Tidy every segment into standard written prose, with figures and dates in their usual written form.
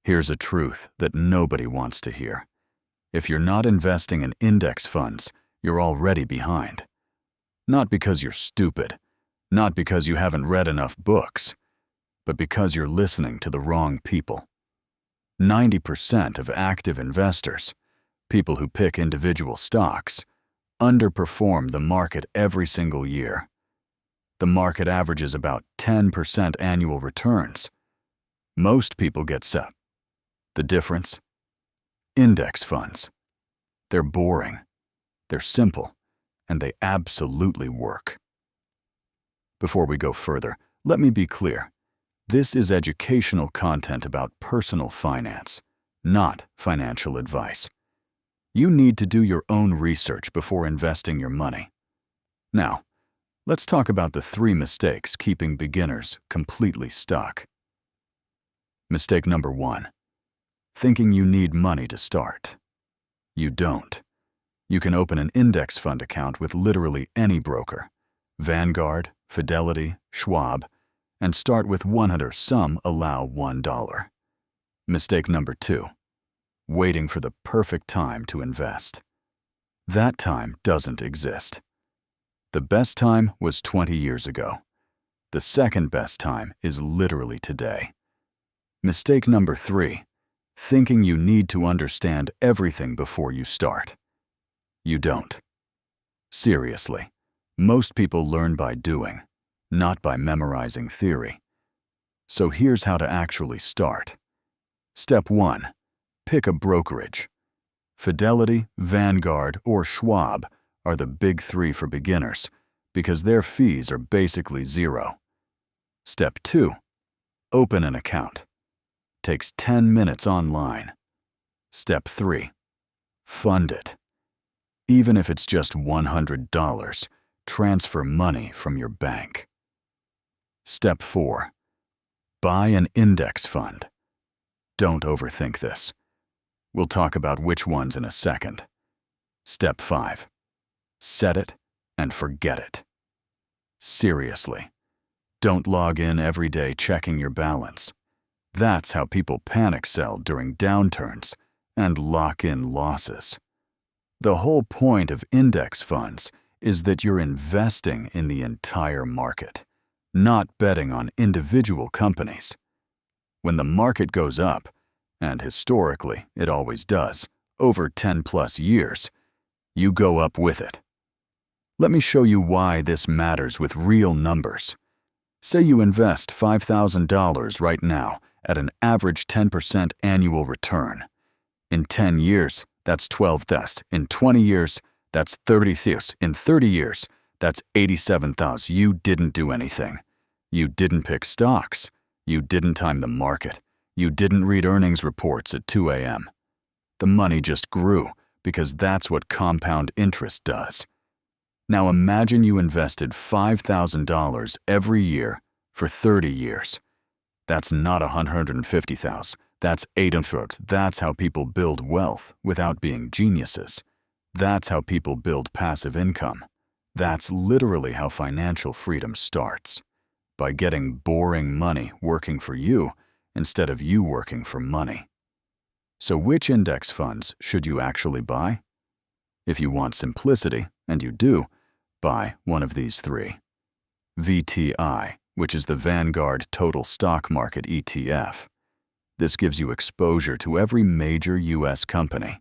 Here's a truth that nobody wants to hear. If you're not investing in index funds, you're already behind. Not because you're stupid, not because you haven't read enough books, but because you're listening to the wrong people. 90% of active investors, people who pick individual stocks, underperform the market every single year. The market averages about 10% annual returns. Most people get set. The difference? Index funds. They're boring, they're simple, and they absolutely work. Before we go further, let me be clear. This is educational content about personal finance, not financial advice. You need to do your own research before investing your money. Now, let's talk about the 3 mistakes keeping beginners completely stuck. Mistake number 1. Thinking you need money to start. You don't. You can open an index fund account with literally any broker, Vanguard, Fidelity, Schwab, and start with 100. Some allow $1. Mistake number 2. Waiting for the perfect time to invest. That time doesn't exist. The best time was 20 years ago. The second best time is literally today. Mistake number 3. Thinking you need to understand everything before you start. You don't. Seriously, most people learn by doing, not by memorizing theory. So here's how to actually start. Step 1. Pick a brokerage. Fidelity, Vanguard, or Schwab are the big 3 for beginners because their fees are basically 0. Step 2. Open an account. Takes 10 minutes online. Step 3. Fund it. Even if it's just $100, transfer money from your bank. Step 4. Buy an index fund. Don't overthink this. We'll talk about which ones in a second. Step 5. Set it and forget it. Seriously, don't log in every day checking your balance. That's how people panic sell during downturns and lock in losses. The whole point of index funds is that you're investing in the entire market, not betting on individual companies. When the market goes up, and historically it always does, over 10+ years, you go up with it. Let me show you why this matters with real numbers. Say you invest $5,000 right now at an average 10% annual return. In 10 years, that's 12,000. In 20 years, that's 30,000. In 30 years, that's 87,000. You didn't do anything. You didn't pick stocks. You didn't time the market. You didn't read earnings reports at 2 a.m. The money just grew because that's what compound interest does. Now imagine you invested $5,000 every year for 30 years. That's not 150,000. That's 800. That's how people build wealth without being geniuses. That's how people build passive income. That's literally how financial freedom starts. By getting boring money working for you instead of you working for money. So which index funds should you actually buy? If you want simplicity, and you do, buy one of these 3. VTI, which is the Vanguard Total Stock Market ETF. This gives you exposure to every major U.S. company.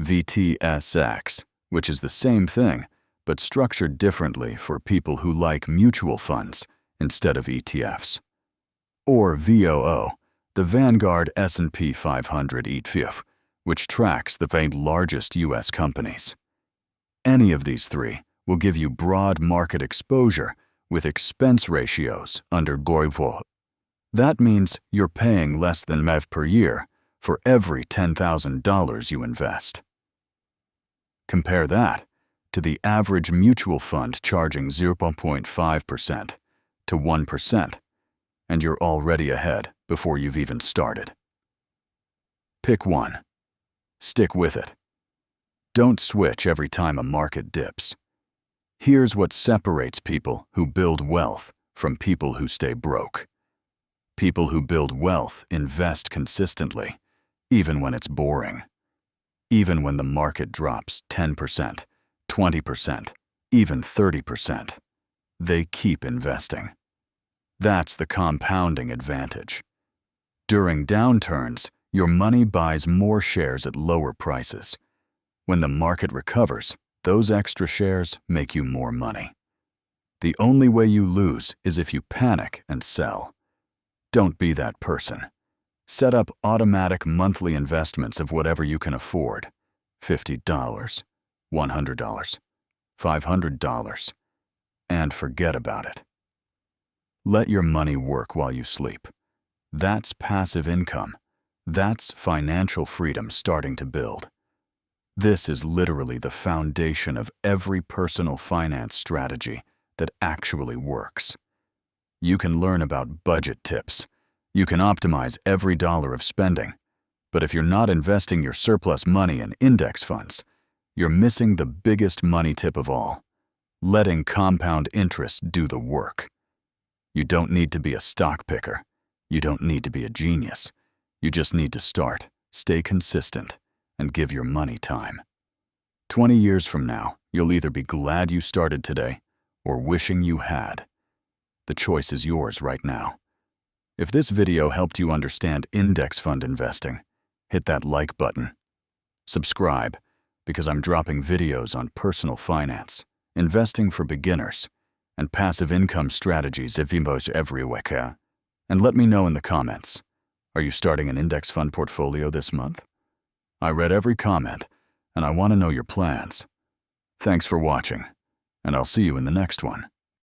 VTSX, which is the same thing, but structured differently for people who like mutual funds instead of ETFs. Or VOO, the Vanguard S&P 500 ETF, which tracks the 8 largest U.S. companies. Any of these 3 will give you broad market exposure with expense ratios under GOIVO. That means you're paying less than MEV per year for every $10,000 you invest. Compare that to the average mutual fund charging 0.5% to 1%, and you're already ahead before you've even started. Pick one. Stick with it. Don't switch every time a market dips. Here's what separates people who build wealth from people who stay broke. People who build wealth invest consistently, even when it's boring. Even when the market drops 10%, 20%, even 30%, they keep investing. That's the compounding advantage. During downturns, your money buys more shares at lower prices. When the market recovers, those extra shares make you more money. The only way you lose is if you panic and sell. Don't be that person. Set up automatic monthly investments of whatever you can afford. $50, $100, $500, and forget about it. Let your money work while you sleep. That's passive income. That's financial freedom starting to build. This is literally the foundation of every personal finance strategy that actually works. You can learn about budget tips. You can optimize every dollar of spending. But if you're not investing your surplus money in index funds, you're missing the biggest money tip of all: letting compound interest do the work. You don't need to be a stock picker. You don't need to be a genius. You just need to start, stay consistent, and give your money time. 20 years from now, you'll either be glad you started today or wishing you had. The choice is yours right now. If this video helped you understand index fund investing, hit that like button. Subscribe, because I'm dropping videos on personal finance, investing for beginners, and passive income strategies every week. And let me know in the comments, are you starting an index fund portfolio this month? I read every comment, and I want to know your plans. Thanks for watching, and I'll see you in the next one.